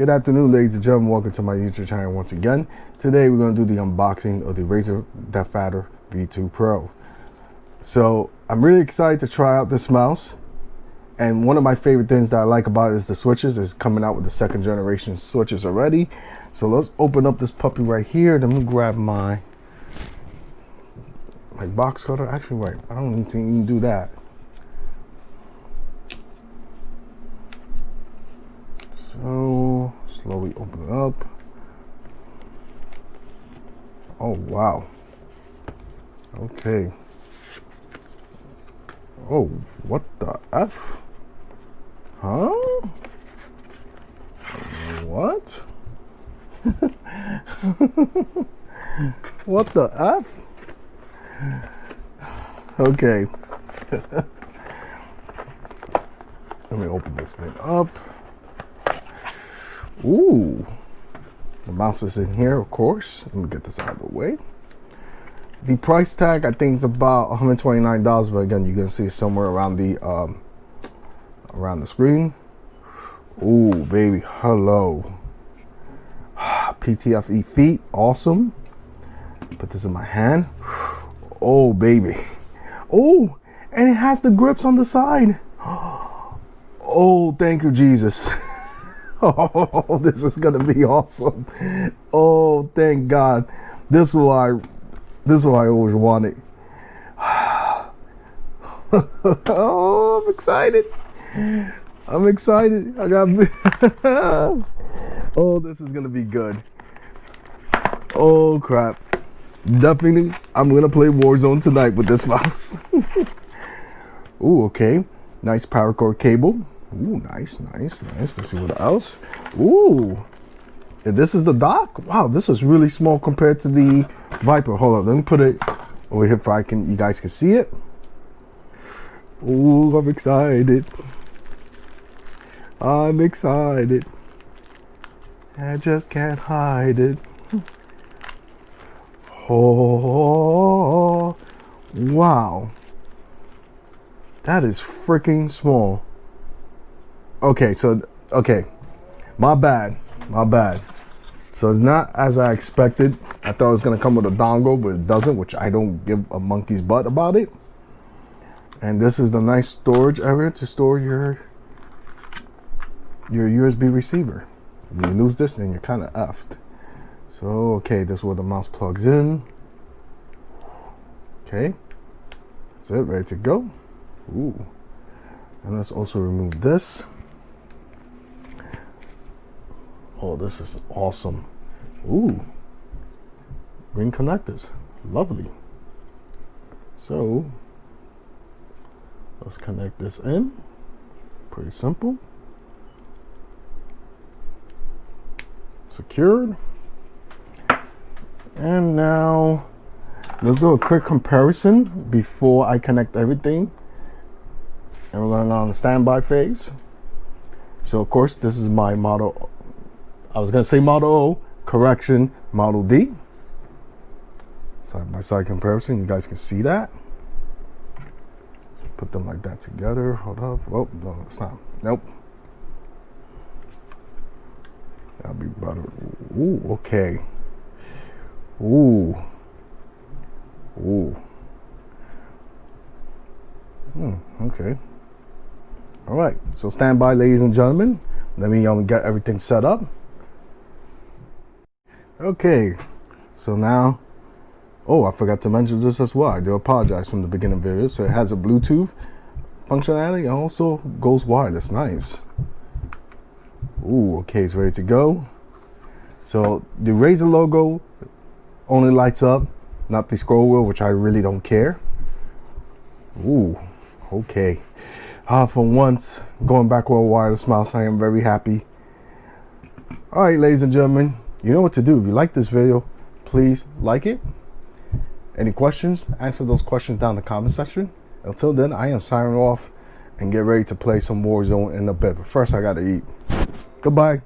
Good afternoon, ladies and gentlemen. Welcome to my YouTube channel once again. Today we're going to do the unboxing of the Razer Deathadder V2 Pro. So I'm really excited to try out this mouse. And one of my favorite things that I like about it is the switches. It's coming out with the second generation switches already. So let's open up this puppy right here. Then we'll grab my box cutter. Actually, wait, I don't need to even do that. So slowly open it up. Oh wow. Okay. Oh, what the F? Huh? What? What the F? Okay. Let me open this thing up. Ooh, the mouse is in here, of course. Let me get this out of the way. The price tag, I think, is about $129, but again, you're gonna see it somewhere around the screen. Ooh, baby, hello. PTFE feet, awesome. Put this in my hand. Oh, baby. Oh, and it has the grips on the side. Oh, thank you, Jesus. Oh, this is gonna be awesome. Oh, thank God. This is what I always wanted. Oh, I'm excited. I'm excited. I got oh, this is gonna be good. Oh crap. Definitely I'm gonna play Warzone tonight with this mouse. Ooh, okay. Nice power cord cable. Ooh, nice. Let's see what else. Ooh, and this is the dock. Wow, this is really small compared to the Viper. Hold on, let me put it over here for you guys can see it. Ooh, I'm excited. I'm excited. I just can't hide it. Oh, wow. That is freaking small. Okay, my bad. So it's not as I expected. I thought it was gonna come with a dongle, but it doesn't, which I don't give a monkey's butt about it. And this is the nice storage area to store your USB receiver. If you lose this, then you're kind of effed. So, okay, this is where the mouse plugs in. Okay, that's it, ready to go. Ooh, and let's also remove this. Oh, this is awesome. Ooh, green connectors, lovely. So let's connect this in. Pretty simple. Secured. And now let's do a quick comparison before I connect everything. And we're going on the standby phase. So of course, this is my model. I was gonna say Model O, correction, Model D. Side by side comparison, you guys can see that. Put them like that together. Hold up. Oh, no, it's not. Nope. That'll be better. Ooh, okay. Ooh. Okay. All right. So stand by, ladies and gentlemen. Let me get everything set up. Okay. So now, oh, I forgot to mention this as well. I do apologize from the beginning of the video. So it has a Bluetooth functionality and also goes wireless. Nice. Ooh, okay, it's ready to go. So the Razer logo only lights up, not the scroll wheel, which I really don't care. Ooh, okay. For once, going back with a wireless mouse, I am very happy. All right, ladies and gentlemen, you know what to do. If you like this video, please like it. Any questions? Answer those questions down in the comment section. Until then, I am signing off and get ready to play some Warzone in a bit. But first, I gotta eat. Goodbye.